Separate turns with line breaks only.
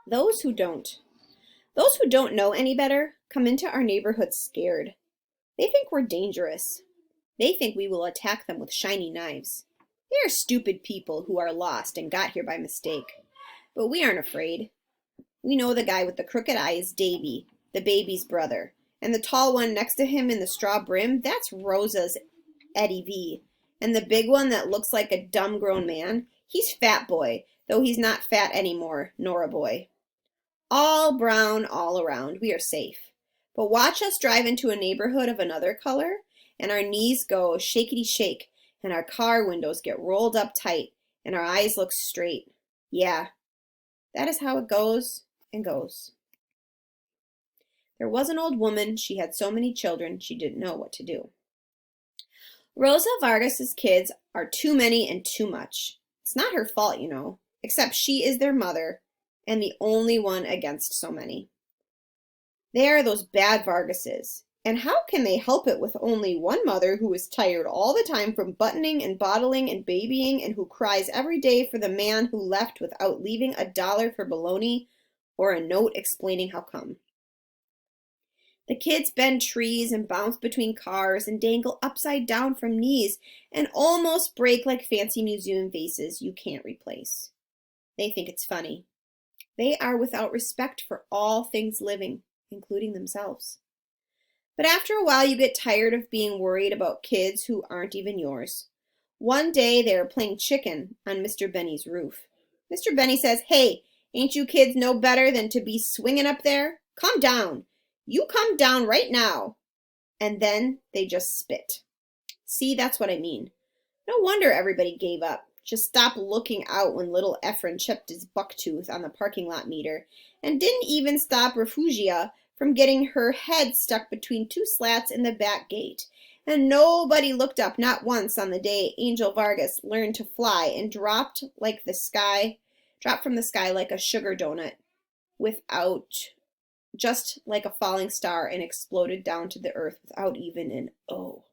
Those who don't. Those who don't know any better come into our neighborhood scared. They think we're dangerous. They think we will attack them with shiny knives. They are stupid people who are lost and got here by mistake. But we aren't afraid. We know the guy with the crooked eye is Davy, the baby's brother. And the tall one next to him in the straw brim, that's Rosa's Eddie V. And the big one that looks like a dumb grown man, he's Fat Boy, though he's not fat anymore, nor a boy. All brown all around, we are safe. But watch us drive into a neighborhood of another color, and our knees go shakety shake, and our car windows get rolled up tight, and our eyes look straight. Yeah, that is how it goes and goes. There was an old woman, she had so many children, she didn't know what to do. Rosa Vargas's kids are too many and too much. It's not her fault, you know, except she is their mother, and the only one against so many. They are those bad Vargases. And how can they help it with only one mother who is tired all the time from buttoning and bottling and babying and who cries every day for the man who left without leaving $1 for bologna or a note explaining how come? The kids bend trees and bounce between cars and dangle upside down from knees and almost break like fancy museum vases you can't replace. They think it's funny. They are without respect for all things living, including themselves. But after a while you get tired of being worried about kids who aren't even yours. One day they are playing chicken on Mr. Benny's roof. Mr. Benny says, "Hey, ain't you kids no better than to be swinging up there? Come down. You come down right now." And then they just spit. See, that's what I mean. No wonder everybody gave up. Just stopped looking out when little Ephraim chipped his bucktooth on the parking lot meter, and didn't even stop Refugia from getting her head stuck between two slats in the back gate. And nobody looked up, not once, on the day Angel Vargas learned to fly and dropped from the sky like a sugar donut, just like a falling star, and exploded down to the earth without even an oh.